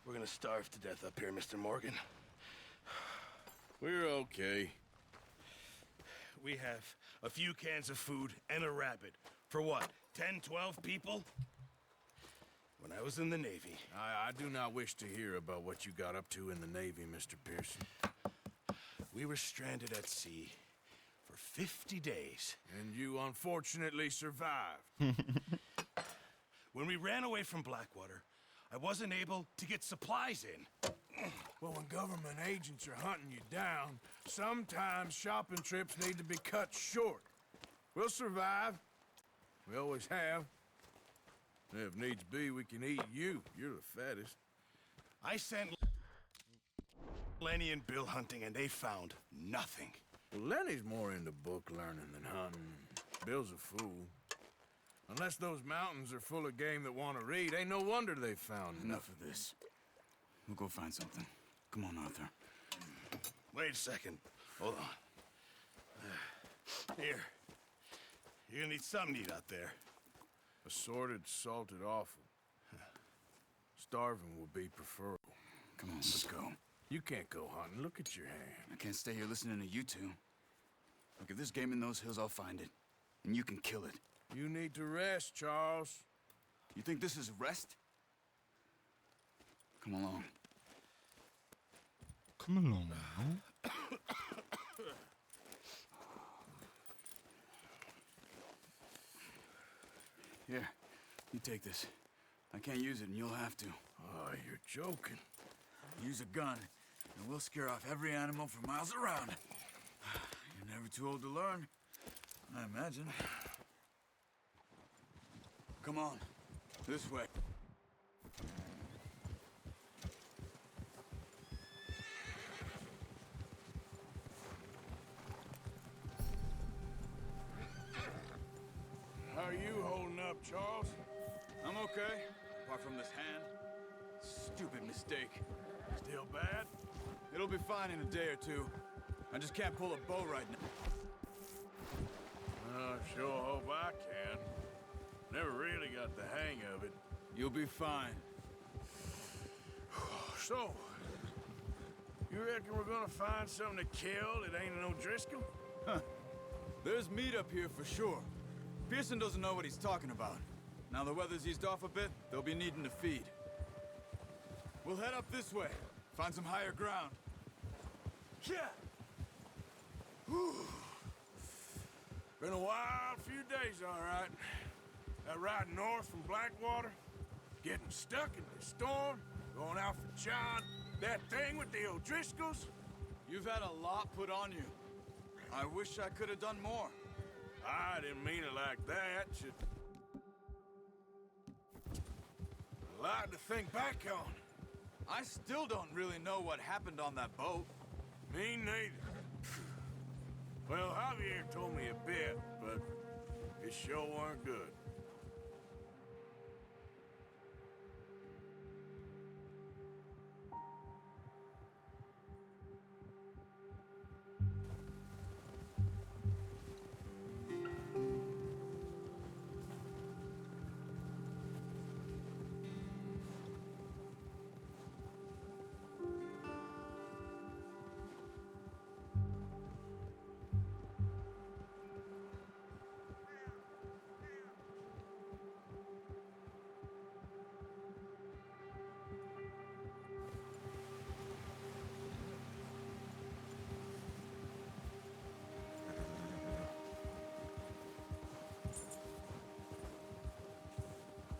We're gonna starve to death up here, Mr. Morgan. We're okay. We have a few cans of food and a rabbit. For what, 10, 12 people? When I was in the Navy... I do not wish to hear about what you got up to in the Navy, Mr. Pearson. We were stranded at sea for 50 days. And you unfortunately survived. When we ran away from Blackwater, I wasn't able to get supplies in. Well, when government agents are hunting you down, sometimes shopping trips need to be cut short. We'll survive. We always have. If needs be, we can eat you. You're the fattest. I sent Lenny and Bill hunting, and they found nothing. Well, Lenny's more into book learning than hunting. Bill's a fool. Unless those mountains are full of game that want to read, ain't no wonder they found Enough of this. We'll go find something. Come on, Arthur. Wait a second. Hold on. Here. You're gonna need something to eat out there. Assorted, salted offal. Starving will be preferable. Come on, let's go. You can't go hunting. Look at your hand. I can't stay here listening to you two. Look, if there's game in those hills, I'll find it. And you can kill it. You need to rest, Charles. You think this is rest? Come along. Come along, man. Here, you take this. I can't use it, and you'll have to. Oh, you're joking. Use a gun, and we'll scare off every animal for miles around. You're never too old to learn, I imagine. Come on, this way. How are you holding up, Charles? I'm okay, apart from this hand. Stupid mistake. Still bad? It'll be fine in a day or two. I just can't pull a bow right now. I sure hope I can. Never really got the hang of it. You'll be fine. So, you reckon we're gonna find something to kill that ain't no Driscoll? Huh. There's meat up here for sure. Pearson doesn't know what he's talking about. Now the weather's eased off a bit, they'll be needing to feed. We'll head up this way, find some higher ground. Yeah! Whew. Been a wild few days, all right. That ride north from Blackwater, getting stuck in the storm, going out for John, that thing with the O'Driscolls. You've had a lot put on you. I wish I could have done more. I didn't mean it like that. A lot to think back on. I still don't really know what happened on that boat. Me neither. Well, Javier told me a bit, but it sure weren't good.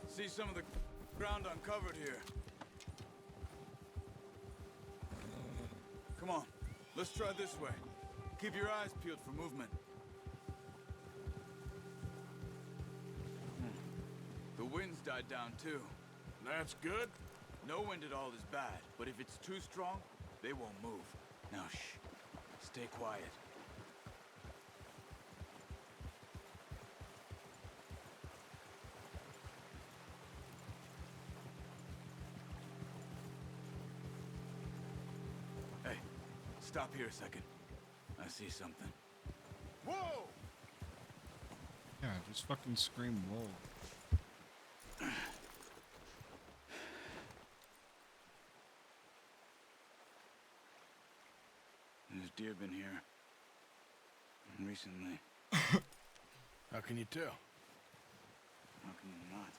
See some of the ground uncovered here. Come on, let's try this way. Keep your eyes peeled for movement. The wind's died down too. That's good. No wind at all is bad, but if it's too strong, they won't move. Now shh, stay quiet. Hey, stop here a second. I see something. Whoa! Yeah, just fucking scream whoa. There's deer been here. Recently. How can you tell? How can you not?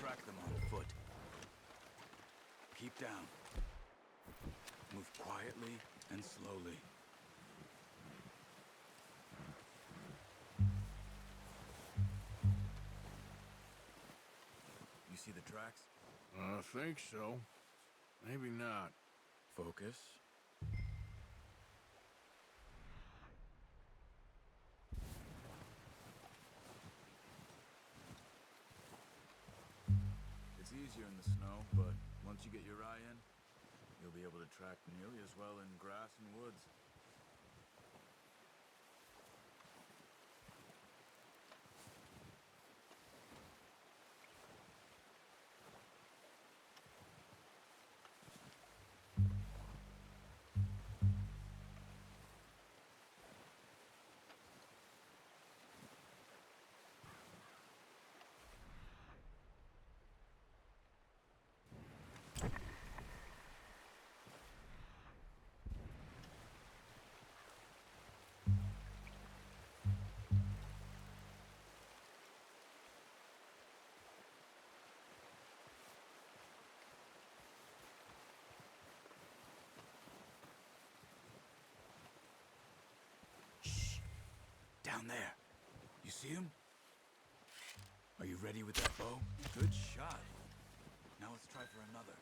Track them on foot. Keep down. Move quietly and slowly. You see the tracks? I think so. Maybe not. Focus. It's easier in the snow, but once you get your eye in, you'll be able to track nearly as well in grass and woods. Down there. You see him? Are you ready with that bow? Good shot. Now let's try for another.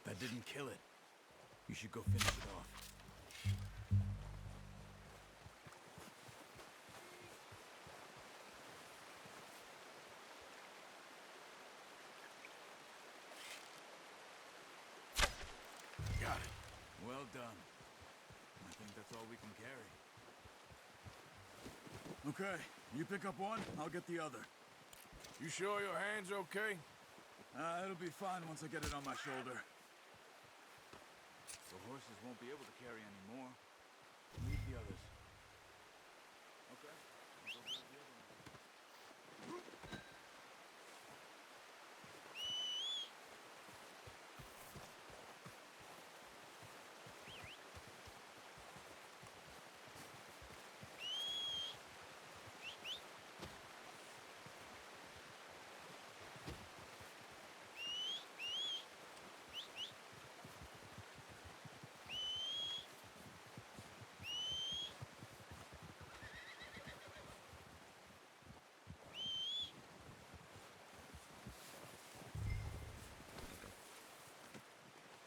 That didn't kill it. You should go finish it off. Got it. Well done. I think that's all we can carry. Okay, you pick up one, I'll get the other. You sure your hand's okay? It'll be fine once I get it on my shoulder. The horses won't be able to carry any more. Leave the others. Okay. I'll go grab the other one.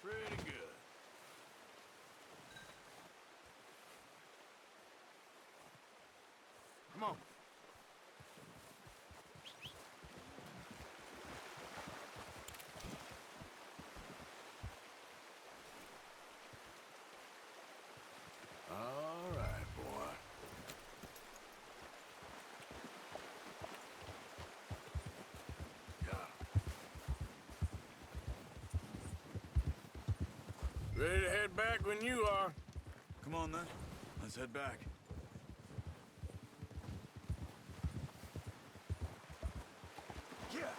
Pretty good. Come on. All right, boy. Yeah. Ready to head back when you are. Come on, then. Let's head back. Yeah.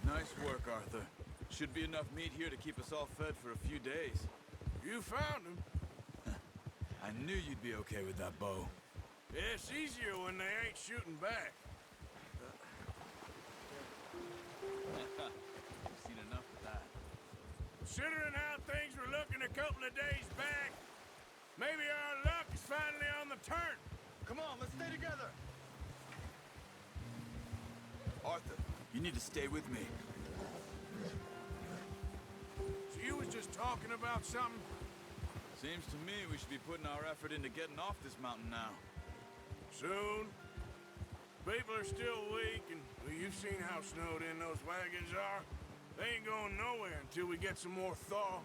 Nice work, Arthur. Should be enough meat here to keep us all fed for a few days. You found him. I knew you'd be okay with that bow. It's easier when they ain't shooting back. I've seen enough of that. Considering how things were looking a couple of days back, maybe our luck is finally on the turn. Come on, let's stay together! Arthur, you need to stay with me. So you was just talking about something? Seems to me we should be putting our effort into getting off this mountain now. Soon. People are still weak, and well, you've seen how snowed in those wagons are. They ain't going nowhere until we get some more thaw.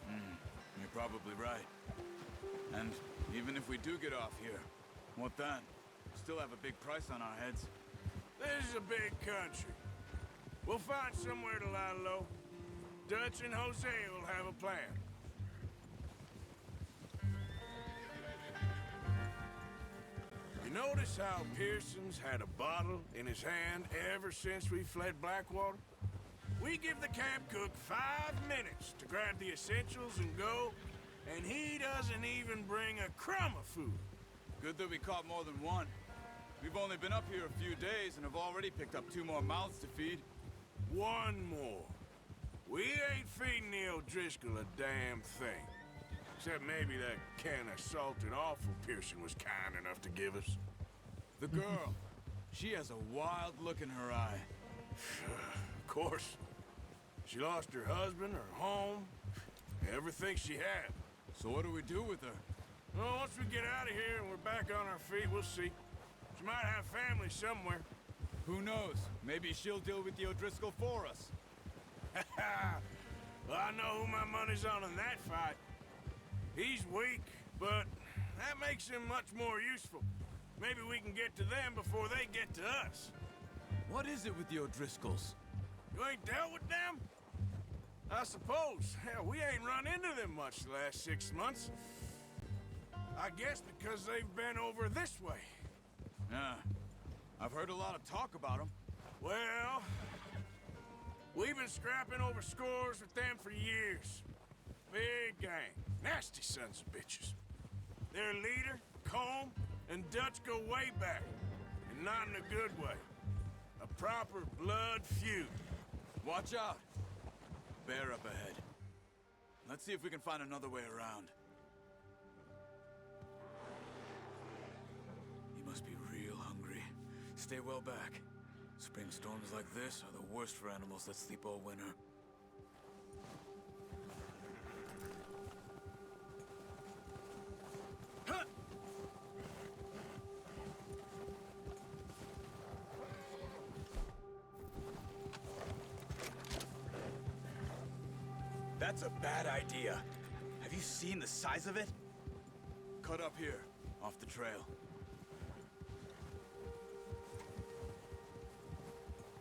You're probably right. And even if we do get off here, what then? Still have a big price on our heads. This is a big country. We'll find somewhere to lie low. Dutch and Jose will have a plan. You notice how Pearson's had a bottle in his hand ever since we fled Blackwater? We give the camp cook 5 minutes to grab the essentials and go, and he doesn't even bring a crumb of food. Good that we caught more than one. We've only been up here a few days and have already picked up 2 more mouths to feed. One more. We ain't feeding the O'Driscoll a damn thing. Except maybe that can of salted offal Pearson was kind enough to give us. The girl. She has a wild look in her eye. Of course. She lost her husband, her home, everything she had. So what do we do with her? Well, once we get out of here and we're back on our feet, we'll see. She might have family somewhere. Who knows? Maybe she'll deal with the O'Driscoll for us. Well, I know who my money's on in that fight. He's weak, but that makes him much more useful. Maybe we can get to them before they get to us. What is it with the O'Driscolls? You ain't dealt with them? I suppose. Hell, we ain't run into them much the last 6 months. I guess because they've been over this way. Yeah. I've heard a lot of talk about them. Well, we've been scrapping over scores with them for years. Big gang. Nasty sons of bitches. Their leader, Combe, and Dutch go way back. And not in a good way. A proper blood feud. Watch out. Bear up ahead. Let's see if we can find another way around. You must be real hungry. Stay well back. Spring storms like this are the worst for animals that sleep all winter. That's a bad idea. Have you seen the size of it? Cut up here, off the trail.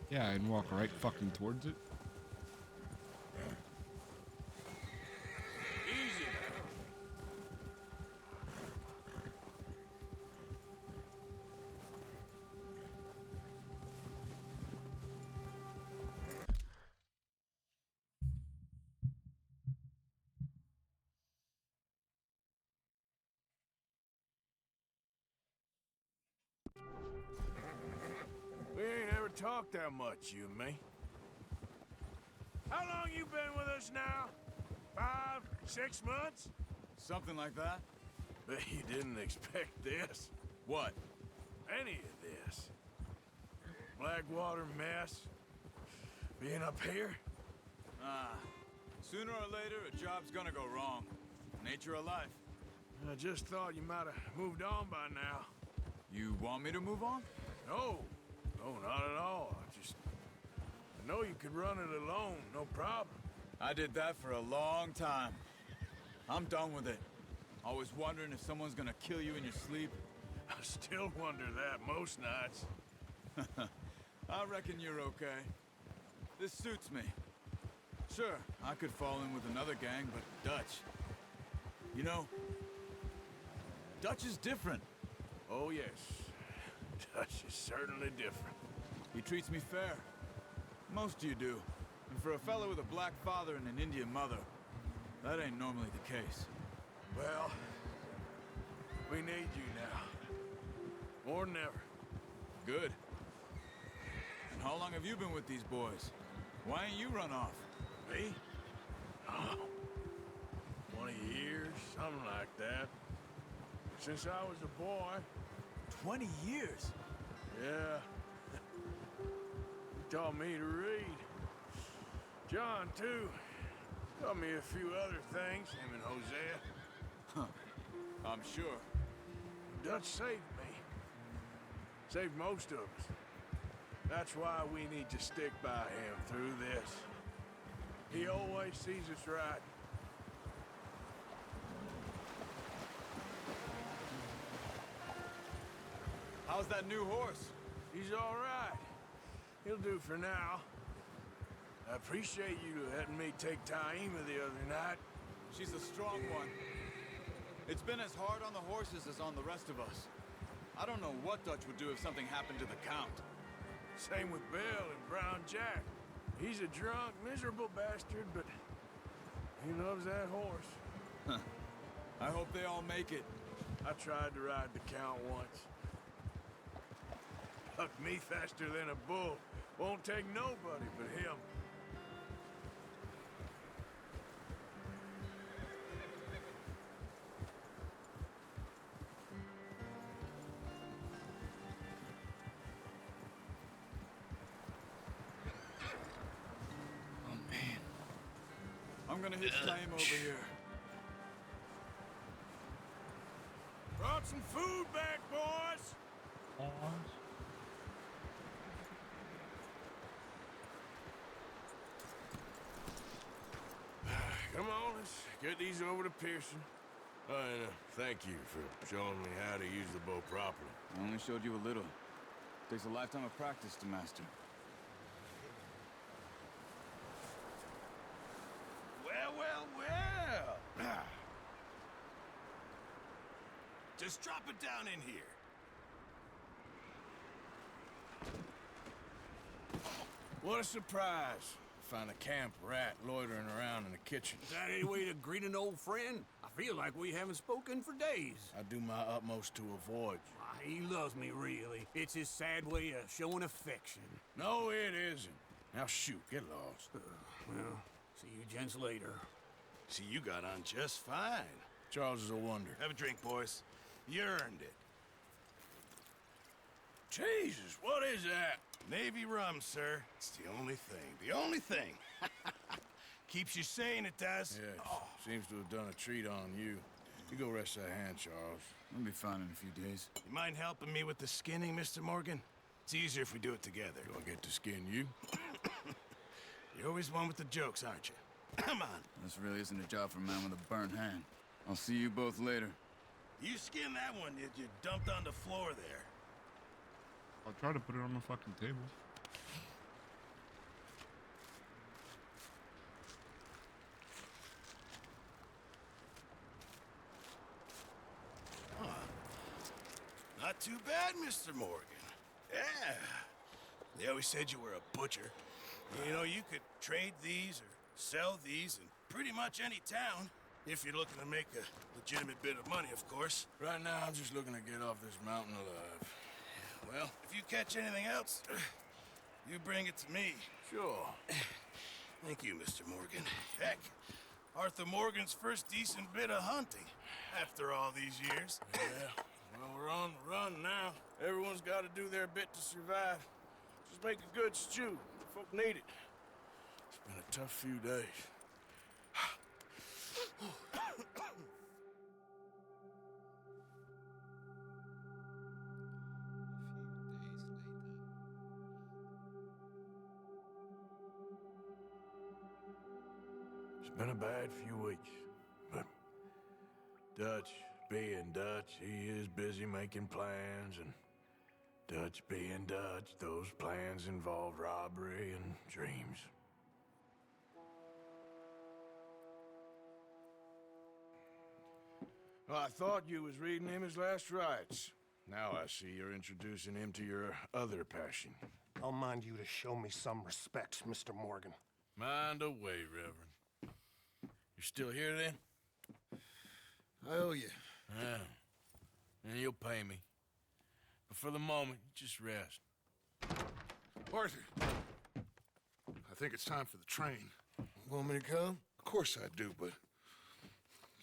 Yeah, and walk right fucking towards it. Easy now. We ain't ever talked that much, you and me. How long you been with us now? 5, 6 months? Something like that? Bet you didn't expect this. What? Any of this. Blackwater mess. Being up here? Ah. Sooner or later, a job's gonna go wrong. Nature of life. I just thought you might have moved on by now. You want me to move on? No. No, not at all. I know you could run it alone, no problem. I did that for a long time. I'm done with it. Always wondering if someone's gonna kill you in your sleep. I still wonder that most nights. I reckon you're okay. This suits me. Sure, I could fall in with another gang, but Dutch... You know, Dutch is different. Oh, yes. Dutch is certainly different. He treats me fair. Most of you do. And for a fellow with a black father and an Indian mother, that ain't normally the case. Well, we need you now. More than ever. Good. And how long have you been with these boys? Why ain't you run off? Me? Oh, 20 years, something like that. Since I was a boy. 20 years? Yeah. He taught me to read. John, too. Taught me a few other things, him and Hosea. Huh. I'm sure. Dutch saved me. Saved most of us. That's why we need to stick by him through this. He always sees us right. How's that new horse? He's all right. He'll do for now. I appreciate you letting me take Taima the other night. She's a strong one. It's been as hard on the horses as on the rest of us. I don't know what Dutch would do if something happened to the Count. Same with Bill and Brown Jack. He's a drunk, miserable bastard, but he loves that horse. Huh. I hope they all make it. I tried to ride the Count once. Hucked me faster than a bull. Won't take nobody but him. Oh man. I'm gonna hitch Taima over here. Brought some food back, boys! Come on, let's get these over to Pearson. And thank you for showing me how to use the bow properly. I only showed you a little. Takes a lifetime of practice to master. Well, well, well. Just drop it down in here. What a surprise. Find a camp rat loitering around in the kitchen. Is that any way to greet an old friend? I feel like we haven't spoken for days. I do my utmost to avoid you. Ah, he loves me, really. It's his sad way of showing affection. No, it isn't. Now shoot, get lost. Well, see you gents later. See, you got on just fine. Charles is a wonder. Have a drink, boys. You earned it. Jesus, what is that? Navy rum, sir. It's the only thing. The only thing. Keeps you sane, it does. Yeah, seems to have done a treat on you. You go rest that hand, Charles. I'll be fine in a few days. You mind helping me with the skinning, Mr. Morgan? It's easier if we do it together. Do I get to skin you? You're always one with the jokes, aren't you? Come on. This really isn't a job for a man with a burnt hand. I'll see you both later. You skin that one that you dumped on the floor there. I'll try to put it on the fucking table. too bad, Mr. Morgan. Yeah. They always said you were a butcher. You know, you could trade these or sell these in pretty much any town, if you're looking to make a legitimate bit of money, of course. Right now, I'm just looking to get off this mountain alive. Well, if you catch anything else, you bring it to me. Sure. Thank you, Mr. Morgan. Heck, Arthur Morgan's first decent bit of hunting after all these years. Yeah, well, we're on the run now. Everyone's got to do their bit to survive. Just make a good stew. Folk need it. It's been a tough few days. It's been a bad few weeks, but Dutch being Dutch, he is busy making plans, and Dutch being Dutch, those plans involve robbery and dreams. Well, I thought you was reading him his last rites. Now I see you're introducing him to your other passion. I'll mind you to show me some respect, Mr. Morgan. Mind away, Reverend. You're still here, then? I owe you. Yeah. And you'll pay me. But for the moment, just rest. Arthur, I think it's time for the train. Want me to come? Of course I do, but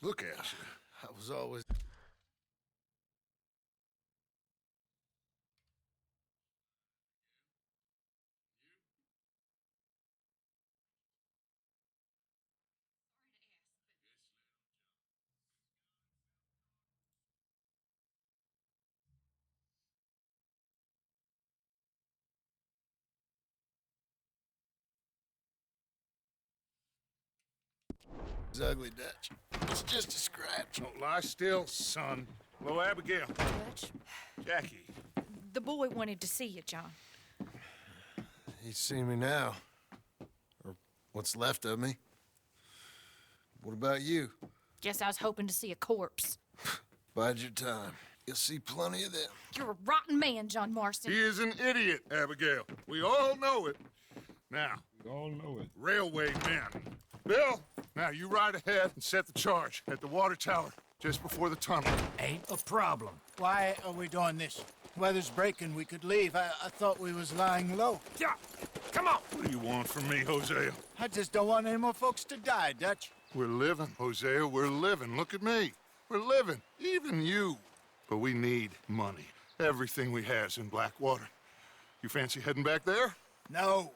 look at you. I was always... It's ugly, Dutch. It's just a scratch. Don't lie still, son. Hello, Abigail. Dutch, Jackie. the boy wanted to see you, John. He's seen me now. Or what's left of me. What about you? Guess I was hoping to see a corpse. Bide your time. You'll see plenty of them. You're a rotten man, John Marston. He is an idiot, Abigail. We all know it. Now, We all know it. railway men. Bill, now you ride ahead and set the charge at the water tower just before the tunnel. Ain't a problem. Why are we doing this? Weather's breaking, we could leave. I thought we was lying low. Yeah, come on. What do you want from me, Hosea? I just don't want any more folks to die, Dutch. We're living, Hosea, we're living. Look at me. We're living, even you. But we need money. Everything we has in Blackwater. You fancy heading back there? No.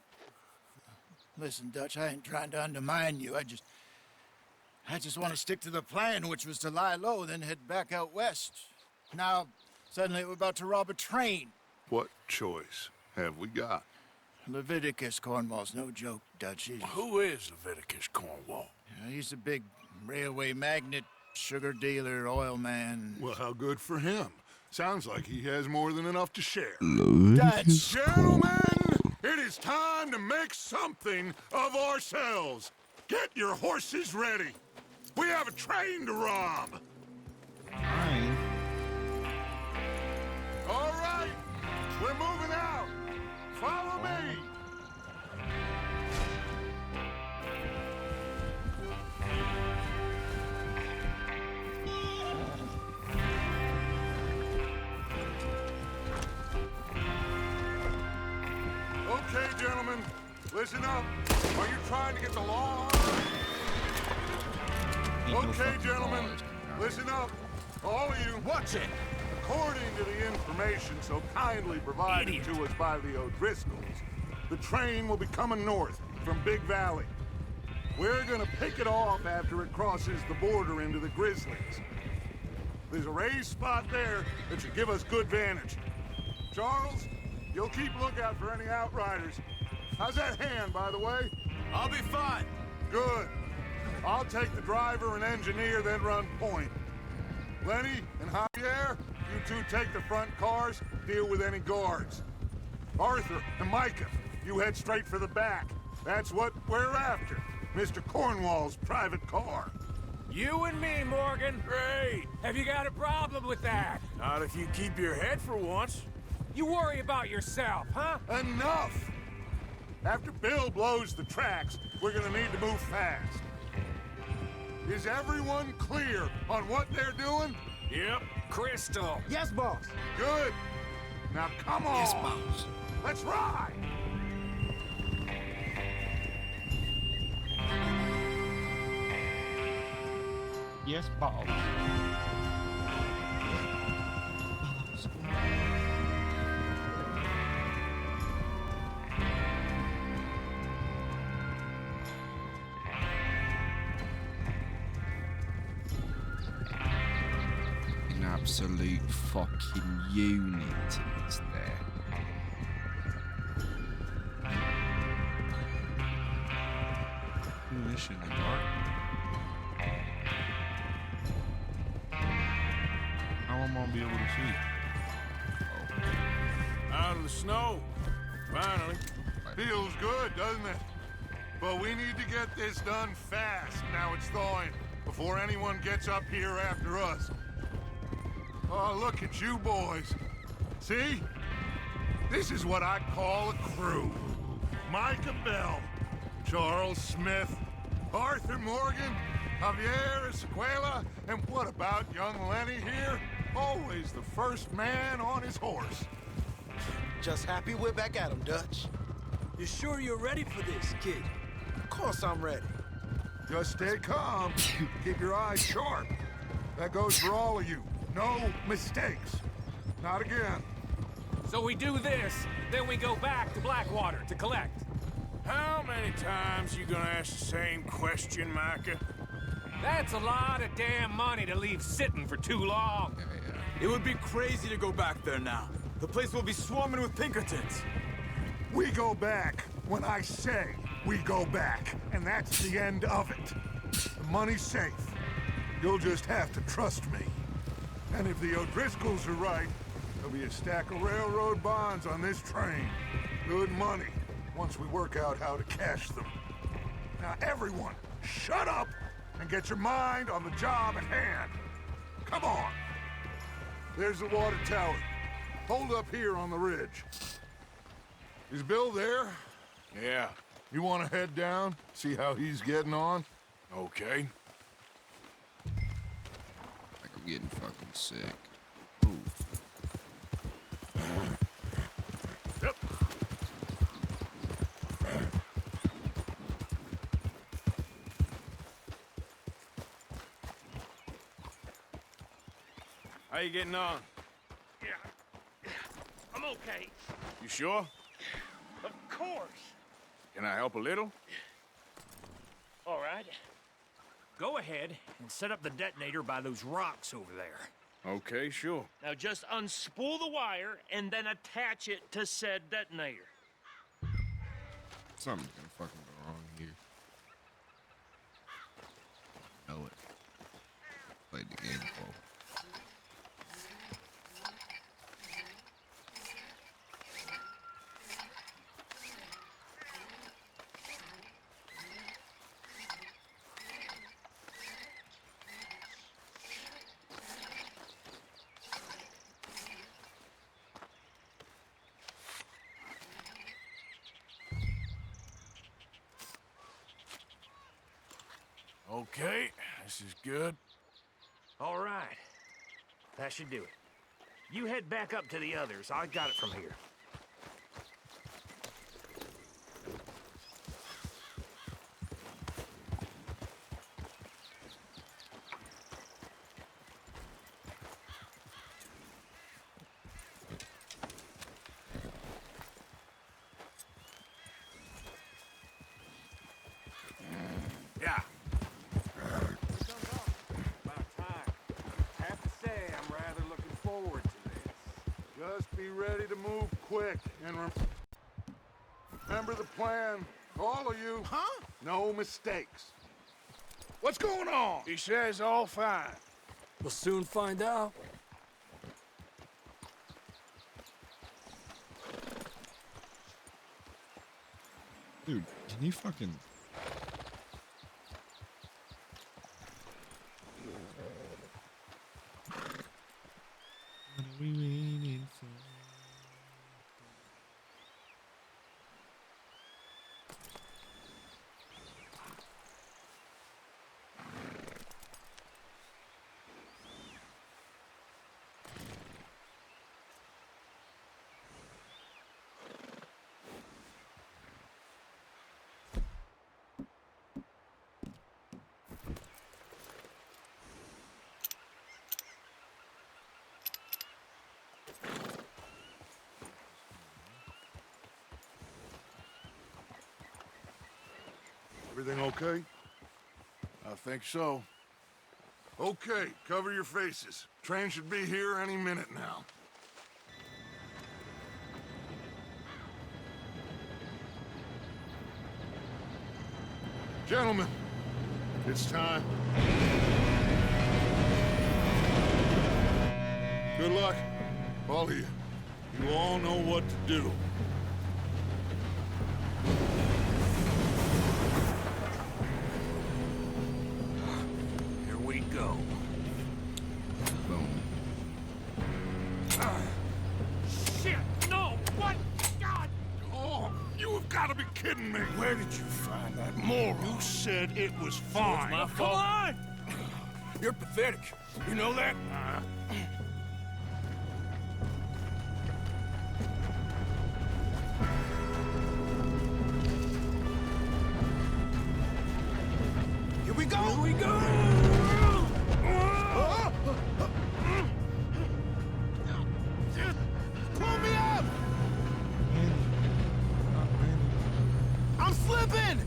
Listen, Dutch, I ain't trying to undermine you. I just want to stick to the plan, which was to lie low, then head back out west. Now, suddenly we're about to rob a train. What choice have we got? Leviticus Cornwall's no joke, Dutch. Who is Leviticus Cornwall? He's a big railway magnate, sugar dealer, oil man. Well, how good for him. Sounds like he has more than enough to share. Dutch! Gentlemen, it is time to make something of ourselves. Get your horses ready. We have a train to rob. Fine. All right, we're moving out. Follow me. Okay, gentlemen, listen up. Are you trying to get the law? Okay, gentlemen, listen up. All of you. What's it? According to the information so kindly provided to us by the O'Driscolls, the train will be coming north from Big Valley. We're gonna pick it off after it crosses the border into the Grizzlies. There's a raised spot there that should give us good vantage. Charles, you'll keep lookout for any outriders. How's that hand, by the way? I'll be fine. Good. I'll take the driver and engineer, then run point. Lenny and Javier, you two take the front cars, deal with any guards. Arthur and Micah, you head straight for the back. That's what we're after. Mr. Cornwall's private car. You and me, Morgan. Great. Have you got a problem with that? Not if you keep your head for once. You worry about yourself, huh? Enough! After Bill blows the tracks, we're gonna need to move fast. Is everyone clear on what they're doing? Yep. Crystal. Yes, boss. Good. Now come on. Yes, boss. Let's ride. Yes, boss. An absolute fucking unit is there. Ooh, this shit in the dark. How am I gonna be able to see? Out of the snow. Finally. Feels good, doesn't it? But we need to get this done fast. Now it's thawing, before anyone gets up here after us. Oh, look at you boys. See? This is what I call a crew. Micah Bell, Charles Smith, Arthur Morgan, Javier Escuela, and what about young Lenny here? Always the first man on his horse. Just happy we're back at 'em, Dutch. You sure you're ready for this, kid? Of course I'm ready. Just stay calm. Keep your eyes sharp. That goes for all of you. No mistakes. Not again. So we do this, then we go back to Blackwater to collect. How many times you gonna ask the same question, Micah? That's a lot of damn money to leave sitting for too long. It would be crazy to go back there now. The place will be swarming with Pinkertons. We go back when I say we go back, and that's the end of it. The money's safe. You'll just have to trust me. And if the O'Driscolls are right, there'll be a stack of railroad bonds on this train. Good money, once we work out how to cash them. Now everyone, shut up and get your mind on the job at hand. Come on. There's the water tower. Hold up here on the ridge. Is Bill there? Yeah. You want to head down, see how he's getting on? Okay. Like I'm getting fucking sick. Ooh. Yep. How you getting on? Yeah. I'm okay. You sure? Of course. Can I help a little? All right. Go ahead and set up the detonator by those rocks over there. Okay, sure. Now just unspool the wire and then attach it to said detonator. Something's gonna fucking go wrong here. Know it. Played the game before. Okay, this is good. All right. That should do it. You head back up to the others. I got it from here. Yeah. About time. Have to say, I'm rather looking forward to this. Just be ready to move quick and remember the plan. All of you. Huh? No mistakes. What's going on? He says all fine. We'll soon find out. Dude, can you fucking... Everything okay? I think so. Okay, cover your faces. Train should be here any minute now. Gentlemen, it's time. Good luck, all of you. You all know what to do. Here we go. Boom. Shit! No! What? God! Oh, you have got to be kidding me! Where did you find that moron? You said it was fine. My fault. Come on! You're pathetic. You know that? Here we go! Here we go! Pull me up! I'm slipping!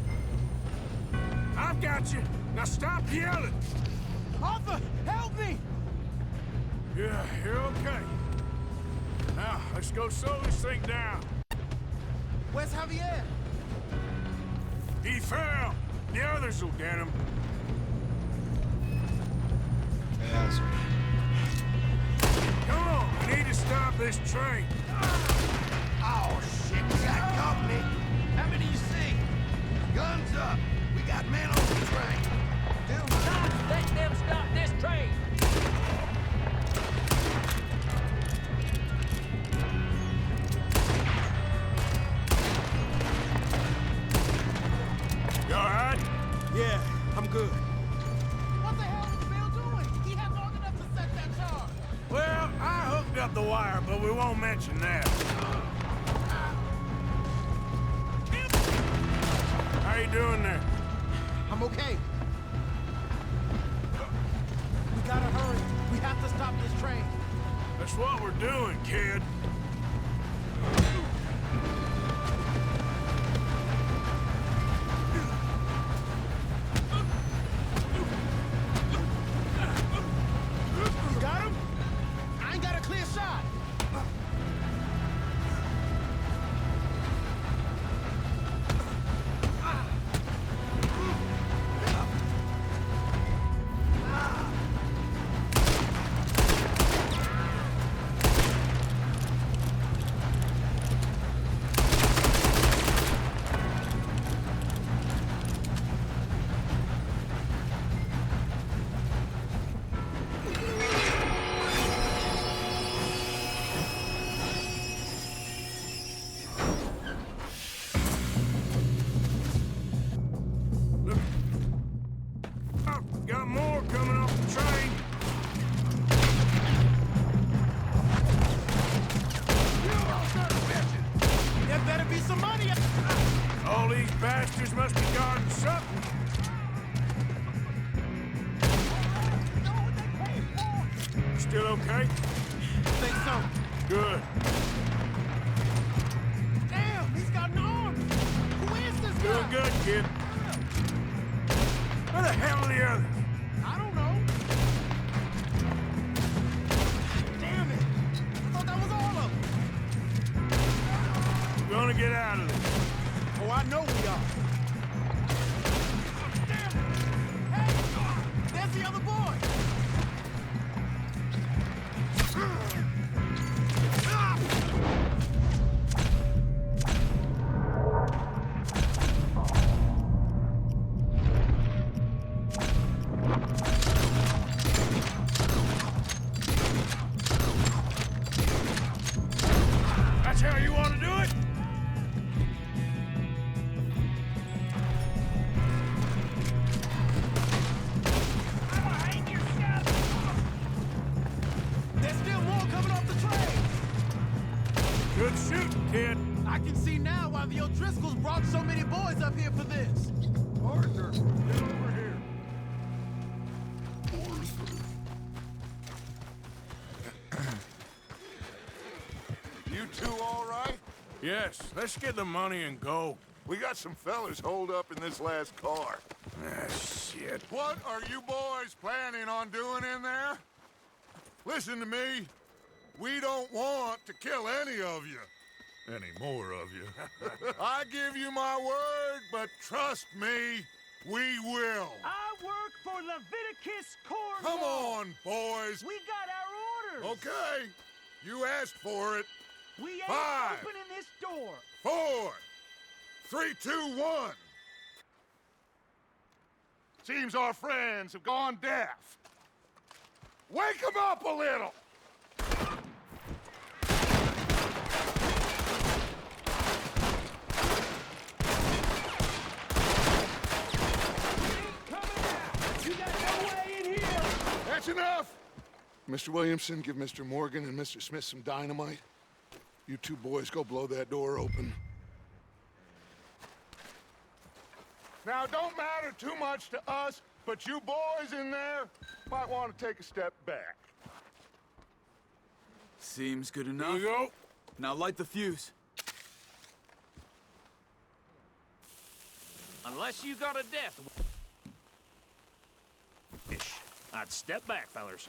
I've got you. Now stop yelling. Arthur, help me! Yeah, you're okay. Now, let's go slow this thing down. Where's Javier? He fell. The others will get him. Yes. Come on, we need to stop this train. Oh, shit, we got company. How many you see? Guns up. We got men on the train. Do not let them stop this train! You all right? Yeah, I'm good. What the hell is Bill doing? He had long enough to set that charge. Well, I hooked up the wire, but we won't mention that. How you doing there? I'm okay. We gotta hurry. We have to stop this train. That's what we're doing, kid. You got him? I ain't got a clear shot. Got more coming off the train. There better be some money. All these bastards must be guarding something. Still okay? Think so. Good. Damn, he's got an arm. Who is this Doing guy? good, kid. Where the hell are the others? I don't know. Damn it. I thought that was all of them. We're gonna get out of this. Oh, I know we are. Damn it. Hey, there's the other boy. That's how you want to do it? There's still more coming off the train. Good shooting, kid. I can see now why the O'Driscolls brought so many boys up here for this. Arthur, get over here. You two all right? Yes, let's get the money and go. We got some fellas holed up in this last car. Ah, shit. What are you boys planning on doing in there? Listen to me. We don't want to kill any of you. Any more of you. I give you my word, but trust me, we will. I work for Leviticus Corps. Come on, boys. We got our orders. Okay. You asked for it. We ain't 5, opening this door. 4, 3, 2, 1. Seems our friends have gone deaf. Wake them up a little. You got no way in here. That's enough. Mr. Williamson, give Mr. Morgan and Mr. Smith some dynamite. You two boys go blow that door open. Now, it don't matter too much to us, but you boys in there might want to take a step back. Seems good enough. Here we go. Now light the fuse. Unless you got a death wish, I'd step back, fellers.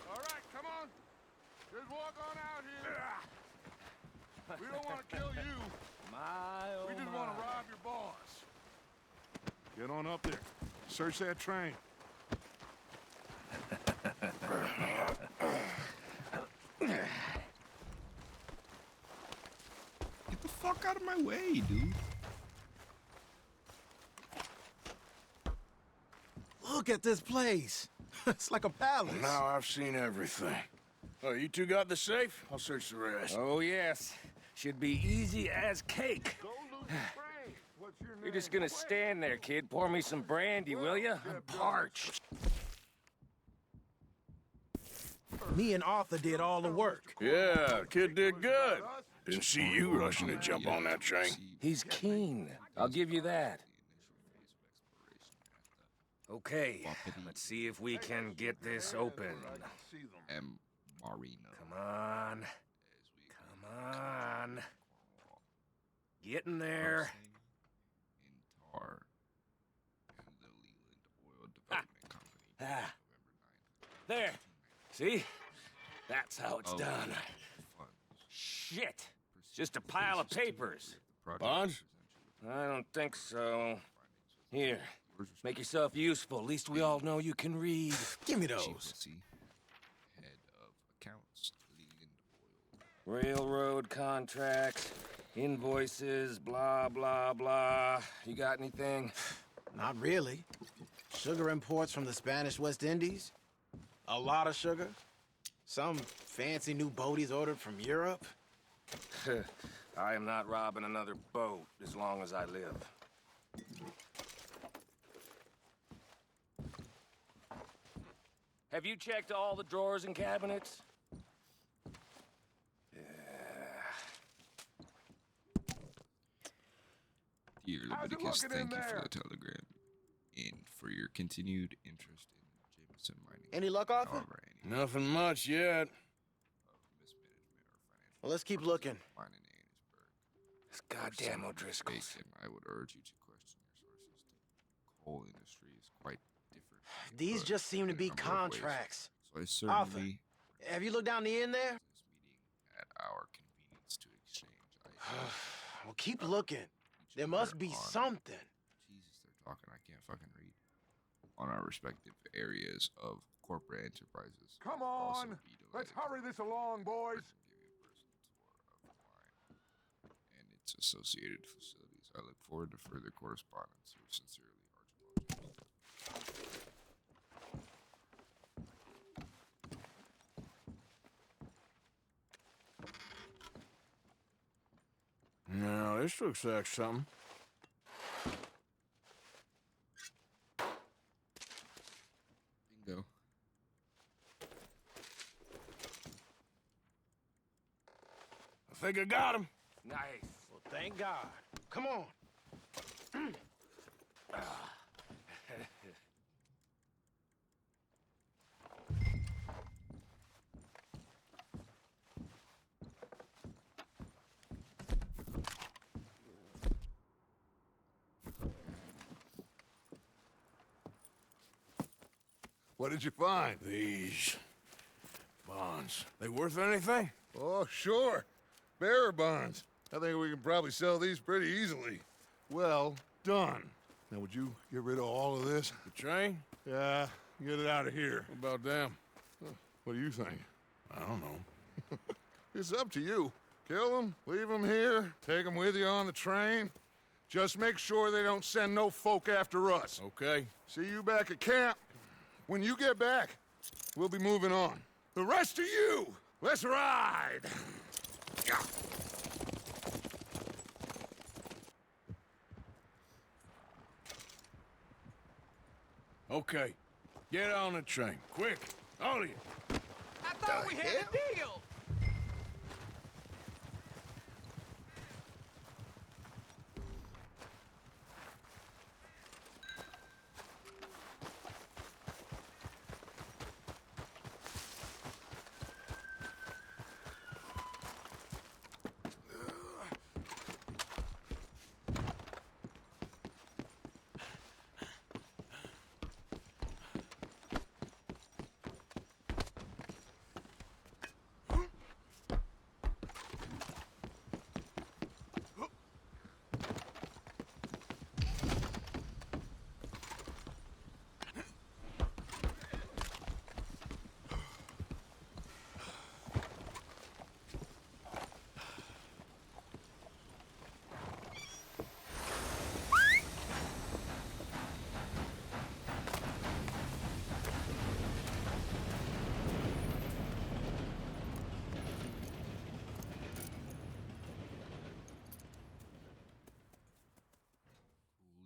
All right, come on. Just walk on out here. We don't want to kill you. We just want to rob your boss. Get on up there. Search that train. Get the fuck out of my way, dude. Look at this place. It's like a palace. Now I've seen everything. Oh, you two got the safe? I'll search the rest. Oh, yes. Should be easy as cake. What's your name? You're just gonna stand there, kid. Pour me some brandy, will you? I'm parched. Me and Arthur did all the work. Yeah, kid did good. Didn't see you rushing to jump on that train. He's keen. I'll give you that. Okay, let's see if we can get this open. M. Marino. Come on. Come on. Get in there. In Tar and the Leland Oil Development Company. There. See? That's how it's Oh, done. funds. Shit. Just a pile of papers. Bonds? I don't think so. Here. Make yourself useful. At least we all know you can read. Give me those. Chief Head of Accounts, Leland Oil. Railroad contracts, invoices, blah, blah, blah. You got anything? Not really. Sugar imports from the Spanish West Indies. A lot of sugar. Some fancy new boat he's ordered from Europe. I am not robbing another boat as long as I live. Have you checked all the drawers and cabinets? Dear Leviticus, thank you for the telegram and for your continued interest in Jameson Mining. Any luck, Arthur? However, any Nothing much yet. mismanagement or financial Well, let's keep looking. decline in Annisburg. This goddamn O'Driscolls. Bacon, I would urge you to question your sources. The coal industry is quite different. These but just seem to in a be number of ways. contracts. So I certainly Have you looked down the end there? this meeting at our convenience to exchange ideas. Well, keep looking. There must be on- something. Jesus, they're talking. I can't fucking read. On our respective areas of corporate enterprises. Come Also on. be Let's delighted hurry this along, boys. to give you a personal tour of the mine and its associated facilities. I look forward to further correspondence. Yours sincerely, Archibald James. Now, this looks like something. Bingo. I think I got him. Nice. Well, thank God. Come on. What did you find? These bonds. They worth anything? Oh, sure. Bearer bonds. I think we can probably sell these pretty easily. Well done. Now, would you get rid of all of this? The train? Yeah, get it out of here. What about them? What do you think? I don't know. It's up to you. Kill them, leave them here, take them with you on the train. Just make sure they don't send no folk after us. Okay. See you back at camp. When you get back, we'll be moving on. The rest of you, let's ride! Okay. Get on the train. Quick. All of you. I thought we had a deal.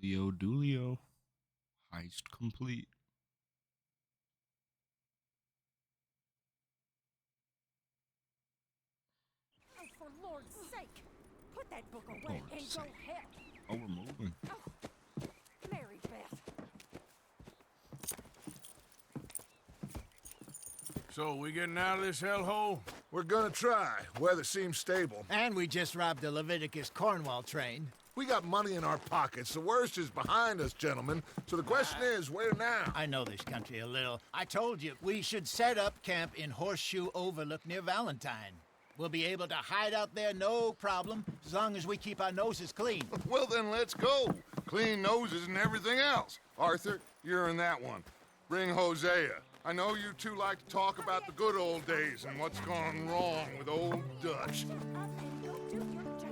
Julio Dulio. Heist complete. Oh, for Lord's sake! Put that book away Lord's and sake. go heck. Oh, we're moving. Oh, Mary Beth. So, we getting out of this hellhole? We're gonna try. Weather seems stable. And we just robbed the Leviticus Cornwall train. We got money in our pockets. The worst is behind us, gentlemen. So the question is, where now? I know this country a little. I told you, we should set up camp in Horseshoe Overlook near Valentine. We'll be able to hide out there no problem, as long as we keep our noses clean. Well, then let's go. Clean noses and everything else. Arthur, you're in that one. Bring Hosea. I know you two like to talk about the good old days and what's gone wrong with old Dutch. Shut up and go do your job.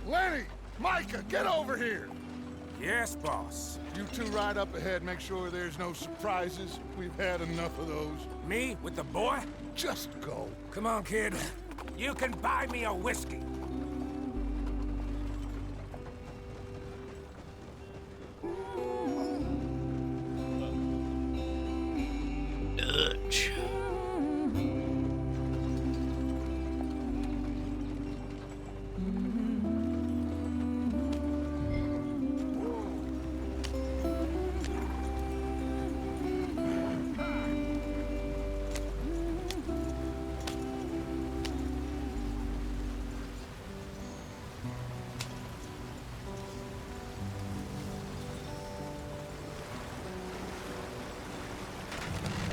Lenny! Micah, get over here! Yes, boss. You two ride up ahead, make sure there's no surprises. We've had enough of those. Me with the boy? Just go. Come on, kid. You can buy me a whiskey. Dutch.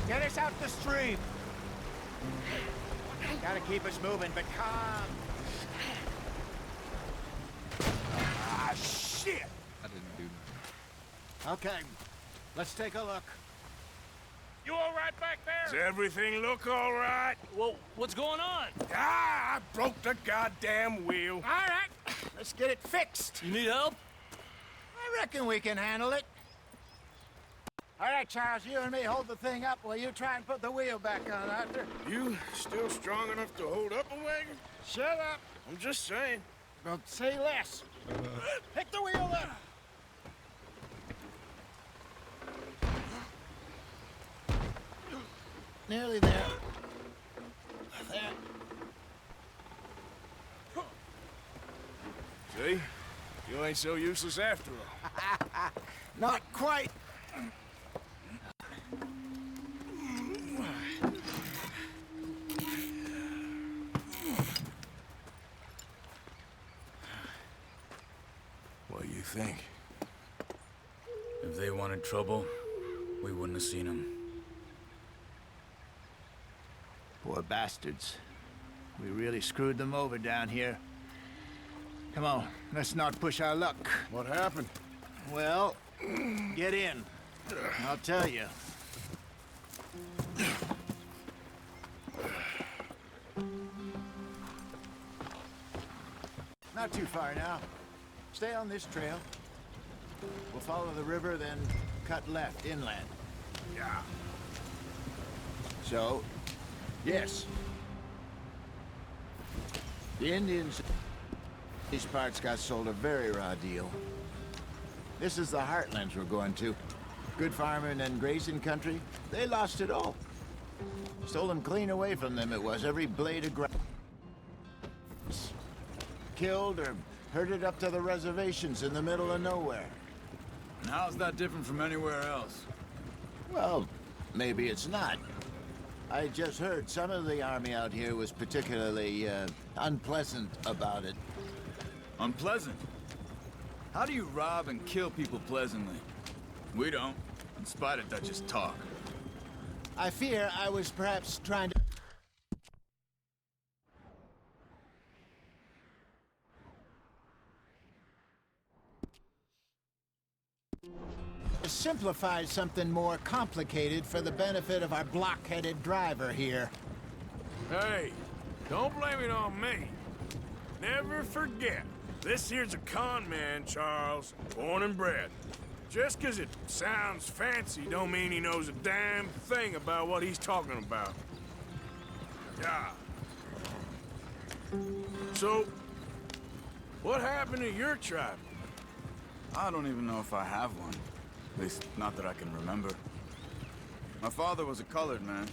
Get us out the stream. Gotta keep us moving, but calm. Ah, shit! I didn't do that. Okay, let's take a look. You all right back Does there? everything look all right? Well, what's going on? Ah, I broke the goddamn wheel. All right, let's get it fixed. You need help? I reckon we can handle it. All right, Charles, you and me hold the thing up while you try and put the wheel back on, Arthur. You still strong enough to hold up a wagon? Shut up. I'm just saying. Don't say less. Pick the wheel up. Nearly there. There. See? You ain't so useless after all. Not quite. What do you think? If they wanted trouble, we wouldn't have seen them. Poor bastards. We really screwed them over down here. Come on, let's not push our luck. What happened? Well, get in. I'll tell you. Not too far now. Stay on this trail. We'll follow the river, then cut left inland. Yeah. So, yes. The Indians in these parts got sold a very raw deal. This is the heartlands we're going to. Good farming and grazing country. They lost it all. Stolen clean away from them it was, every blade of grass. Killed or herded up to the reservations in the middle of nowhere. And how's that different from anywhere else? Well, maybe it's not. I just heard some of the army out here was particularly, unpleasant about it. Unpleasant? How do you rob and kill people pleasantly? We don't, in spite of Dutch's talk. I fear I was perhaps trying to... simplify something more complicated for the benefit of our blockheaded driver here. Hey, don't blame it on me. Never forget, this here's a con man, Charles, born and bred. Just 'cause it sounds fancy don't mean he knows a damn thing about what he's talking about. Yeah. So, what happened to your tribe? I don't even know if I have one. At least, not that I can remember. My father was a colored man.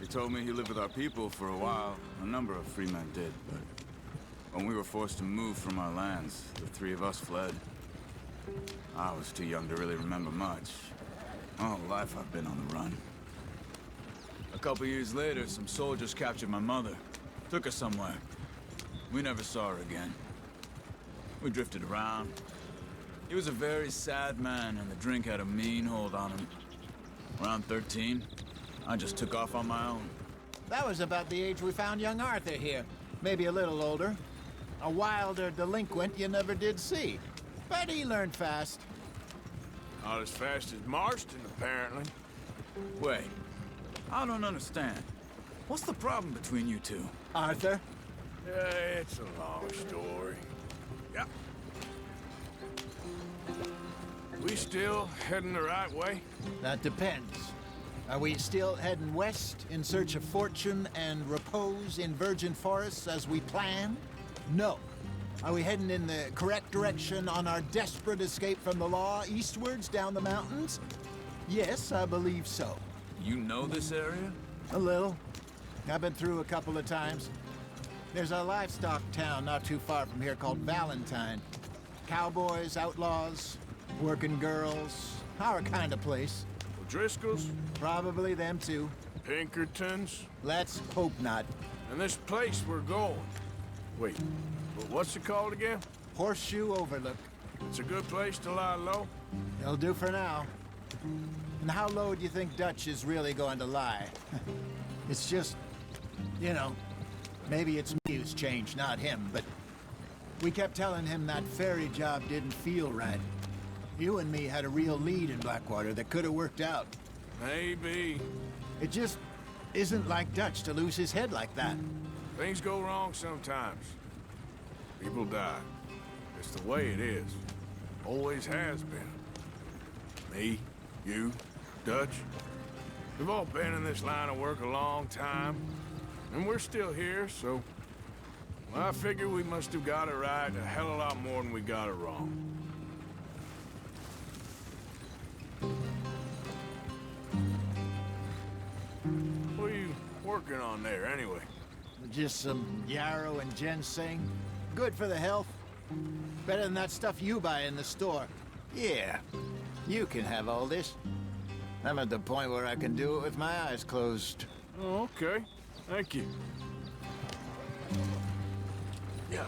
He told me he lived with our people for a while. A number of free men did, but when we were forced to move from our lands, the three of us fled. I was too young to really remember much. My whole life I've been on the run. A couple years later, some soldiers captured my mother. Took her somewhere. We never saw her again. We drifted around. He was a very sad man, and the drink had a mean hold on him. Around 13, I just took off on my own. That was about the age we found young Arthur here. Maybe a little older. A wilder delinquent you never did see. But he learned fast. Not as fast as Marston, apparently. Wait, I don't understand. What's the problem between you two? Arthur? It's a long story. Yep. We still heading the right way? That depends. Are we still heading west in search of fortune and repose in virgin forests as we planned? No. Are we heading in the correct direction on our desperate escape from the law eastwards down the mountains? Yes, I believe so. You know this area? A little. I've been through a couple of times. There's a livestock town not too far from here called Valentine. Cowboys, outlaws, working girls, our kind of place. O'Driscoll's? Probably them too. Pinkertons? Let's hope not. And this place we're going. Wait, but what's it called again? Horseshoe Overlook. It's a good place to lie low? It'll do for now. And how low do you think Dutch is really going to lie? It's just, you know, maybe it's me who's changed, not him, but we kept telling him that ferry job didn't feel right. You and me had a real lead in Blackwater that could have worked out. Maybe. It just isn't like Dutch to lose his head like that. Things go wrong sometimes. People die. It's the way it is. Always has been. Me, you, Dutch. We've all been in this line of work a long time. And we're still here, so... I figure we must have got it right a hell of a lot more than we got it wrong. What are you working on there, anyway? Just some yarrow and ginseng. Good for the health. Better than that stuff you buy in the store. Yeah, you can have all this. I'm at the point where I can do it with my eyes closed. Oh, okay. Thank you. Yeah.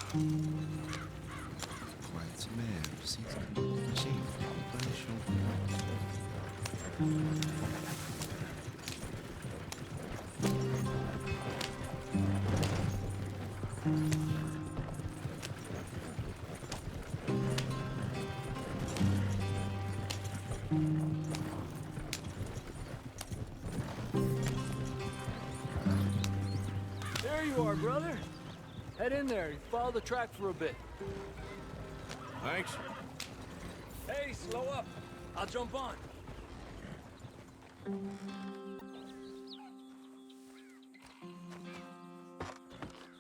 There you are, brother. Head in there. Follow the track for a bit. Thanks. Hey, slow up. I'll jump on.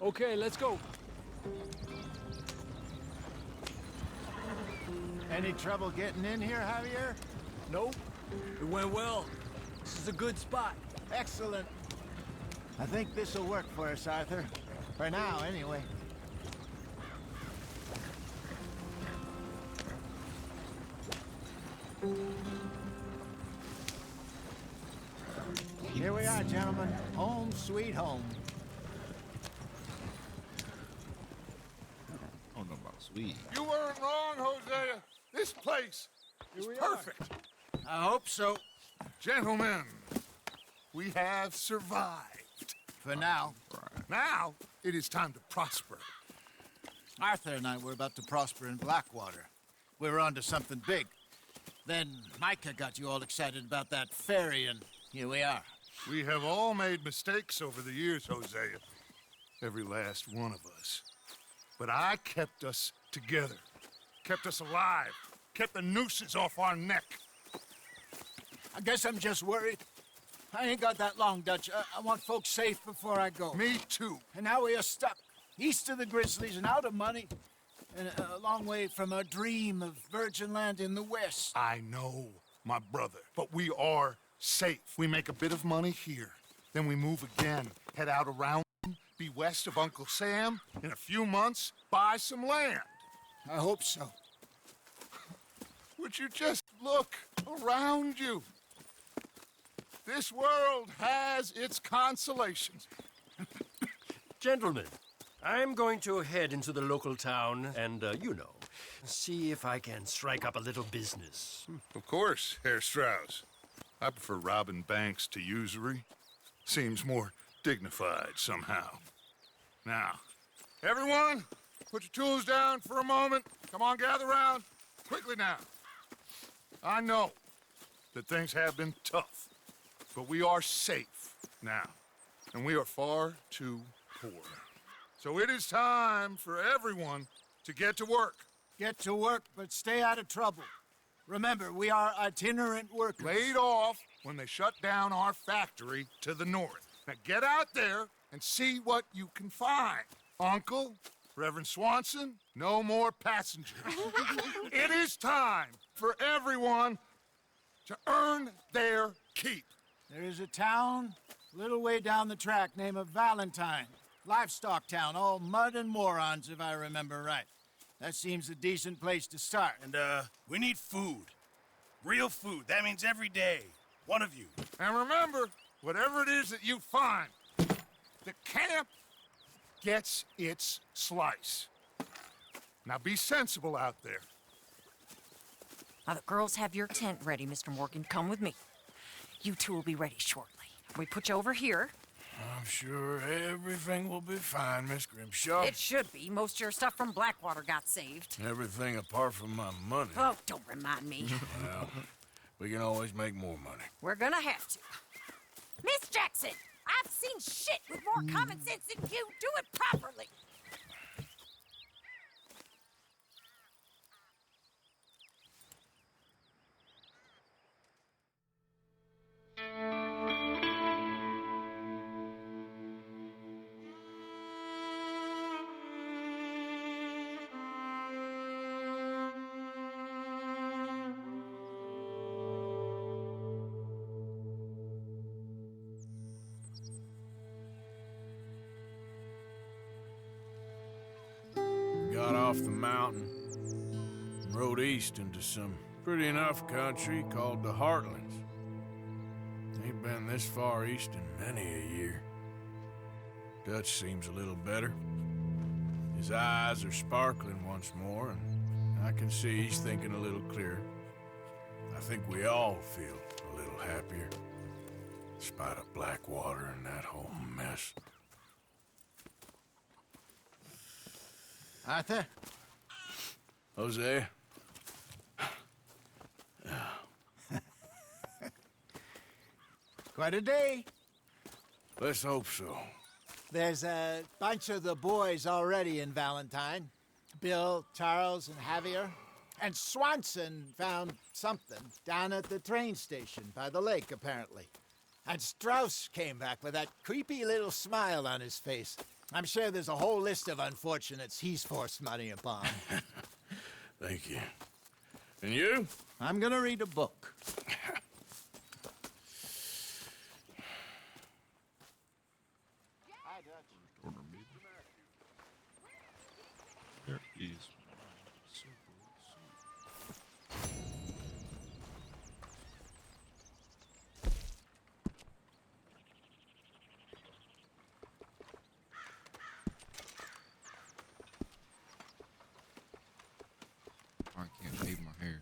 Okay, let's go. Any trouble getting in here, Javier? Nope. It went well. This is a good spot. Excellent. I think this'll work for us, Arthur. For now, anyway. Here we are, gentlemen. Home sweet home. Oh, no, about sweet. You weren't wrong, Hosea. This place is perfect. I hope so. Gentlemen, we have survived. For now. Now, it is time to prosper. Arthur and I were about to prosper in Blackwater. We were onto something big. Then Micah got you all excited about that ferry, and here we are. We have all made mistakes over the years, Hosea. Every last one of us. But I kept us together. Kept us alive. Kept the nooses off our neck. I guess I'm just worried. I ain't got that long, Dutch. I want folks safe before I go. Me too. And now we are stuck. East of the Grizzlies and out of money. And a long way from our dream of virgin land in the west. I know, my brother. But we are safe. We make a bit of money here. Then we move again. Head out around, be west of Uncle Sam. In a few months, buy some land. I hope so. Would you just look around you? This world has its consolations. Gentlemen, I'm going to head into the local town and, see if I can strike up a little business. Of course, Herr Strauss. I prefer robbing banks to usury. Seems more dignified somehow. Now, everyone, put your tools down for a moment. Come on, gather round. Quickly now. I know that things have been tough, but we are safe now, and we are far too poor. So it is time for everyone to get to work. Get to work, but stay out of trouble. Remember, we are itinerant workers. Laid off when they shut down our factory to the north. Now get out there and see what you can find. Uncle, Reverend Swanson, no more passengers. It is time for everyone to earn their keep. There is a town a little way down the track named Valentine. Livestock town, all mud and morons, if I remember right. That seems a decent place to start. And, we need food. Real food. That means every day. One of you. And remember, whatever it is that you find, the camp gets its slice. Now be sensible out there. Now the girls have your tent ready, Mr. Morgan. Come with me. You two will be ready shortly. We put you over here. I'm sure everything will be fine, Miss Grimshaw. It should be. Most of your stuff from Blackwater got saved. Everything apart from my money. Oh, don't remind me. Well, we can always make more money. We're gonna have to. Miss Jackson, I've seen shit with more common sense than you. Do it properly. Got off the mountain and rode east into some pretty enough country called the Heartlands. Ain't been this far east in many a year. Dutch seems a little better. His eyes are sparkling once more, and I can see he's thinking a little clearer. I think we all feel a little happier, in spite of Blackwater and that whole mess. Arthur? Jose? Quite a day. Let's hope so. There's a bunch of the boys already in Valentine. Bill, Charles, and Javier. And Swanson found something down at the train station by the lake, apparently. And Strauss came back with that creepy little smile on his face. I'm sure there's a whole list of unfortunates he's forced money upon. Thank you. And you? I'm gonna read a book. There is. I can't shave my hair.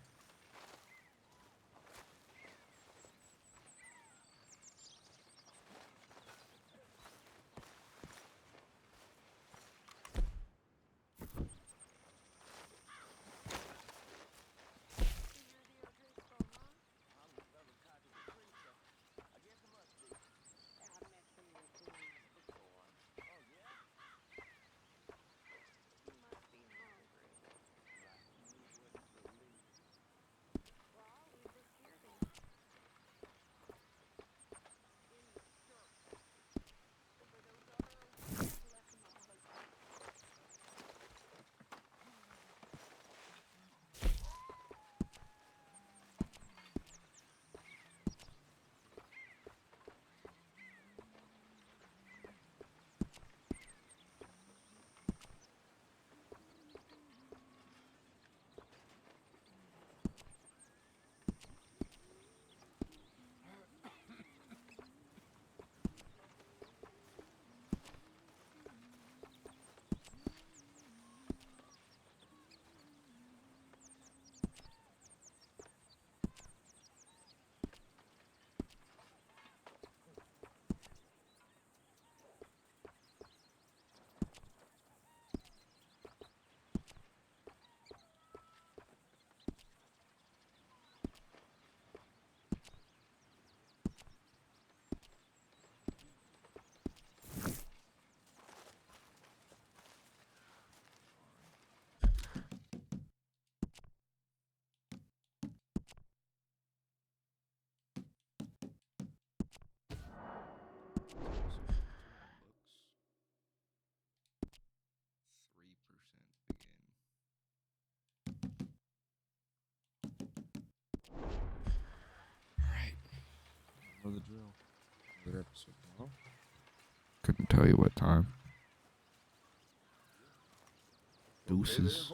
Know the drill. Another episode tomorrow. Couldn't tell you what time. Deuces.